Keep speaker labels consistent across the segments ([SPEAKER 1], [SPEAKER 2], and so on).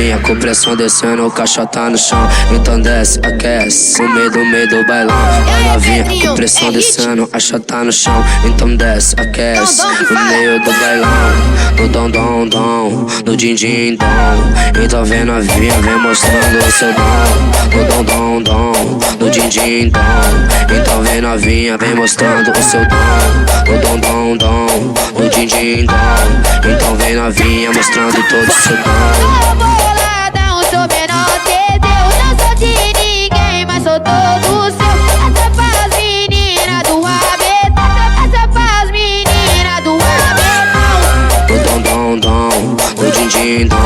[SPEAKER 1] novinha com pressão descendo, o caixa tá no chão. Então desce, aquece, no meio do bailão. Vai novinha com pressão descendo, a chata tá no chão. Então desce, aquece, no meio do bailão. No dom, dom, dom, no din, din, dom. Então vem novinha, vem mostrando o seu dom. No dom, dom, dom, no din, din, dom. Então vem novinha, vem mostrando o seu dom. No dom, dom, dom, no din, din, dom. Então vem novinha, mostrando todo o seu dom.
[SPEAKER 2] Boladão, sou menor que Deus. Não sou de ninguém, mas sou todo seu. Essa pras meninas do rabetão. Essa pras meninas do rabetão.
[SPEAKER 1] No dom, dom, dom, no din, din, dom.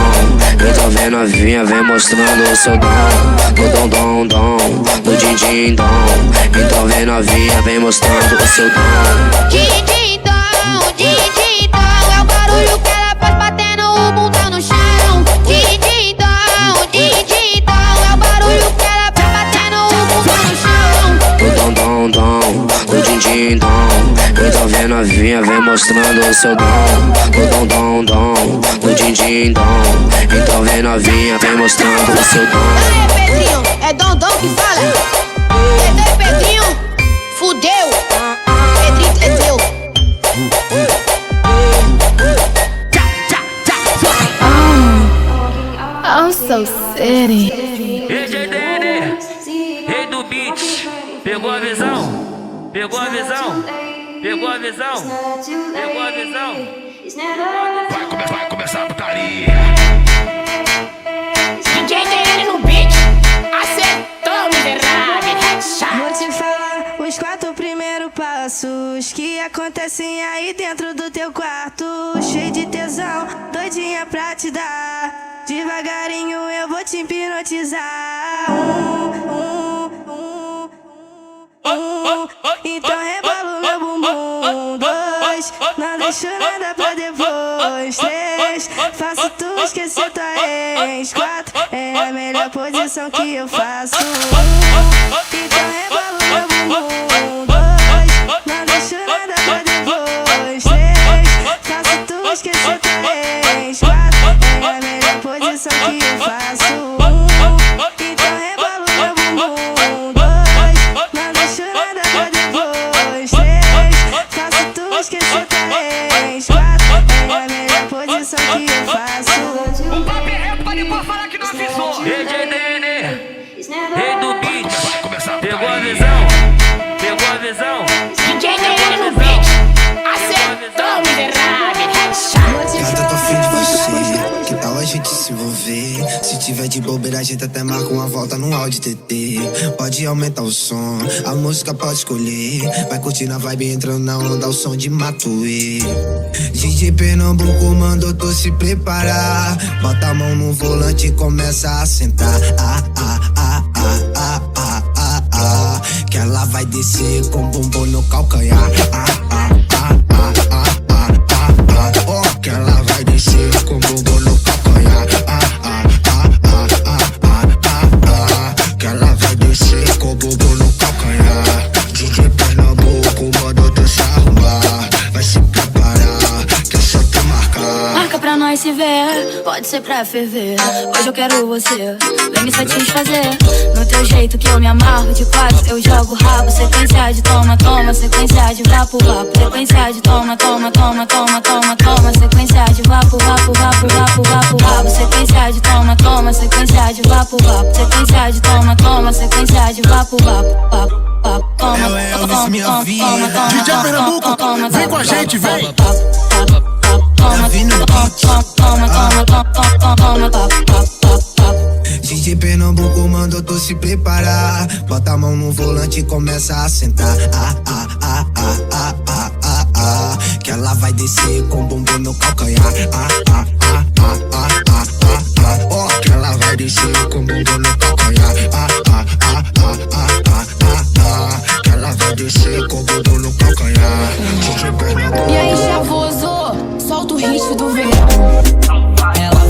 [SPEAKER 1] Então vem novinha, vem mostrando o seu dom. No dom, dom, dom, no din, din, dom. Então vem novinha, vem mostrando o seu dom.
[SPEAKER 2] Din, din, dom, din, din, dom. É o barulho que ela faz batendo o bundão no chão. Din, din, dom, din, din, dom. É o barulho que ela faz batendo o bundão no chão.
[SPEAKER 1] No dom, dom, dom, no din, din, dom. Então vem novinha, vem mostrando o seu dom. No dom, dom, dom, no din, din, dom. Então vem novinha, vem mostrando o seu dom.
[SPEAKER 2] Aê, Pedrinho, é Dondon que fala. Pedro, Pedrinho, fudeu. Pedrinho cresceu.
[SPEAKER 3] I'm so city.
[SPEAKER 4] EGDN, rei do beat. Pegou a visão? Pegou a visão? Pegou a visão? Pegou a visão?
[SPEAKER 5] Vai começar a putaria.
[SPEAKER 2] EGDN no beat. Acertou, miserável.
[SPEAKER 6] Vou te falar os 4 primeiros passos que acontecem aí dentro do teu quarto. Cheio de tesão, doidinha pra te dar. Devagarinho eu vou te hipnotizar. Então rebola o meu bumbum. 2, não deixo nada pra depois. 3, faço tu esquecer tua ex. 4, é a melhor posição que eu faço. Então rebola o meu bumbum. 2, não deixo nada pra depois. 3, faço tu esquecer tua ex. 4, é a melhor posição que eu faço. Então rebola o meu bumbum. 2, não deixo nada pra depois. 3, faço tu esquecer tua ex. 4, é a melhor posição que eu faço.
[SPEAKER 4] O papo é reto pra depois falar que não avisou. EGDN, rei do beat. Pegou a visão? Pegou a visão?
[SPEAKER 2] EGDN no beat. Acertou, miserável.
[SPEAKER 7] Gata, tô afim de você. Que tal a gente se envolver? Se tiver de bobeira, a gente até marca uma volta no áudio TT. Pode aumentar o som, a música pode escolher. Vai curtindo a vibe, entrando na onda, o som de Matuê. DJ Pernambuco mandou tu se preparar. Bota a mão no volante e começa a sentar. Que ela vai descer com bumbum no calcanhar. Que ela vai descer com bumbum no calcanhar. Que ela vai descer com bumbum no calcanhar. DJ Pernambuco mandou tu se arrumar. Vai se preparar, que é só tu marcar.
[SPEAKER 3] Marca pra nós se ver, pode ser pra ferver. Hoje eu quero você, vem me satisfazer. No teu jeito que eu me amarro, de 4 eu jogo rabo. Sequência de toma, toma, sequência de vapo, vapo. Sequência de toma, toma, toma, toma, toma, toma. Sequência de vapo, vapo, vapo, vapo, vapo, vapo. Sequência de toma, toma, sequência de vapo, vapo. Sequência de toma, toma, sequência de vapo, vapo, vapo. Toma,
[SPEAKER 7] Ela é Elvis, minha vida.
[SPEAKER 5] DJ Pernambuco, vem com a gente, vem.
[SPEAKER 7] DJ Pernambuco mandou tu se preparar. Bota a mão no volante e começa a sentar. Que ela vai descer com bumbum no calcanhar. Que ela vai descer com bumbum no calcanhar. Que ela vai descer com bumbum no calcanhar. DJ Pernambuco.
[SPEAKER 6] E aí, chavoso, solta o ritmo do verão.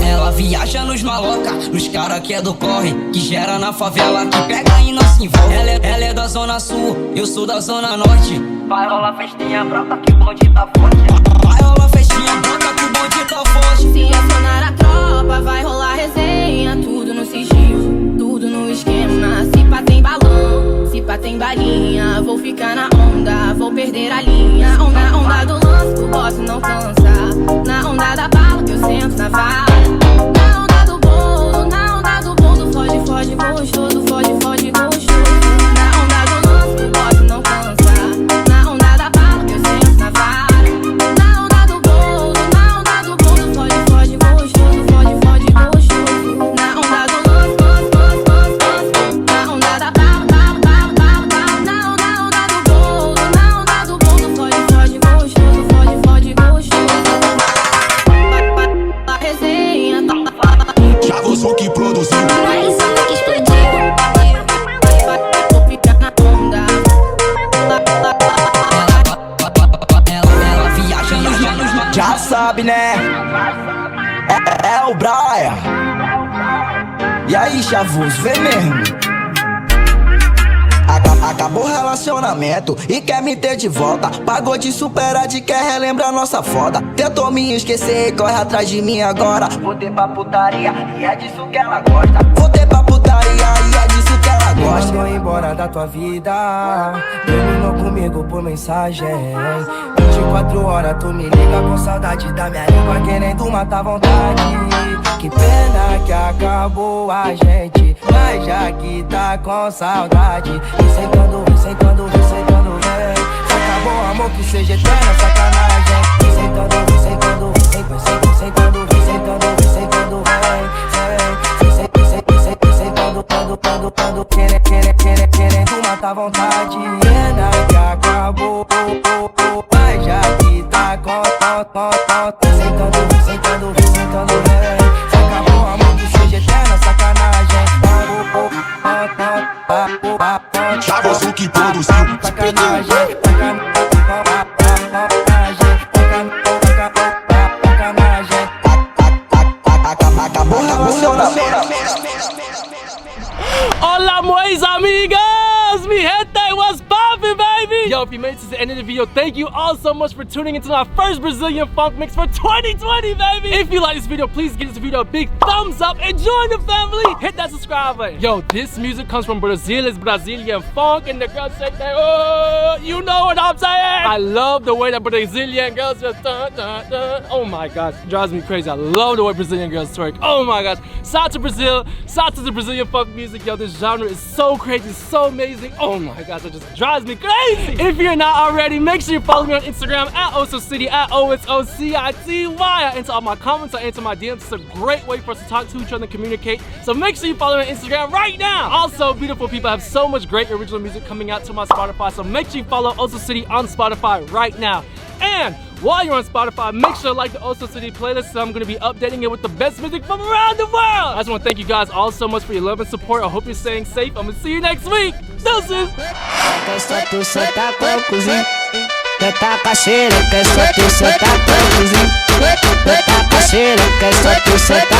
[SPEAKER 8] Ela viaja nos maloca, nos cara que é do corre, que gera na favela, que pega e não se envolve. Ela é da zona sul, eu sou da zona norte. Vai rolar festinha brota que o bonde tá forte. Vai rolar festinha brota que o bonde tá forte.
[SPEAKER 6] Se acionar a tropa, vai rolar resenha.
[SPEAKER 3] ficar na onda, vou perder a linha. Na onda do lance, tu bota e não cansa. Na onda da bala que eu sento na vala. Na onda do bolo, na onda do bolo, foge, foge, gostoso, foge, foge, gostoso. Na onda do lance, tu bota e não cansa. Na onda da bala que eu sento na vala. Na onda do bolo, na onda do bolo, foge, foge, gostoso, foge, foge, gostoso. Na onda do lance, na onda da bala, bala, bala, bala, bala. Na onda do bolo, na onda do bolo, foge, foge, gostoso, foge, foge, gostoso. A resenha
[SPEAKER 5] Já você que produziu.
[SPEAKER 3] Mas que explodiu. Vou ficar na onda.
[SPEAKER 8] Ela viaja nos manos.
[SPEAKER 9] Já sabe, né? É o Brian. E aí, chavos, vem mesmo. Acabou o relacionamento e quer me ter de volta. Pagou de superar, de quer relembrar nossa foda. Tentou me esquecer e corre atrás de mim agora. Voltei pra putaria e é disso que ela gosta. Voltei pra putaria e é disso que ela gosta.
[SPEAKER 10] Mandou embora da tua vida, terminou comigo por mensagem. 24 horas tu me liga com saudade da minha língua, querendo matar vontade. Que pena que acabou a gente, mas já que tá com saudade, vem sentando, vem sentando, vem sentando, vem. Se acabou amor que seja eterna sacanagem. Vem sentando, vem sentando, vem sentando, vem sentando, vem sentando, vem. Querendo matar vontade. Pena que acabou, mas já que tá com sentando, vem sentando, vem sentando, vem. Se acabou amor que seja eterna sacanagem.
[SPEAKER 5] Já você que produziu.
[SPEAKER 10] Sacanagem.
[SPEAKER 9] Acabou o relacionamento.
[SPEAKER 11] Hola, mis amigas! Mi gente, what's poppin', baby? Yo, if you made it to the end of the video, thank you all so much for tuning into my first Brazilian funk mix for 2020, baby! If you like this video, please give this video a big thumbs up and join the family! Hit that subscribe button! Yo, this music comes from Brazil, it's Brazilian funk, and the girls say that, oh, you know what I'm saying? I love the way that Brazilian girls just dun, dun, dun. Oh my gosh, it drives me crazy. I love the way Brazilian girls twerk. Oh my gosh, shout out to Brazil, shout out to the Brazilian funk music. Yo, this genre is so crazy, so amazing. Oh my gosh, it just drives me crazy. If you're not already, make sure you follow me on Instagram at OsoCity, at OSOCITY. I answer all my comments, I answer my DMs. It's a great way for us to talk to each other and communicate. So make sure you follow me on Instagram right now. Also, beautiful people, I have so much great original music coming out to my Spotify. So make sure you follow OsoCity on Spotify right now. And while you're on Spotify, make sure to like the OsoCity playlist, so I'm going to be updating it with the best music from around the world. I just want to thank you guys all so much for your love and support. I hope you're staying safe. I'm going to see you next week. Deuces!
[SPEAKER 9] Quer só tu sentar com o cozinho, tentar cacheira. Quer só tu sentar com o cozinho, tentar cacheira. Quer só tu sentar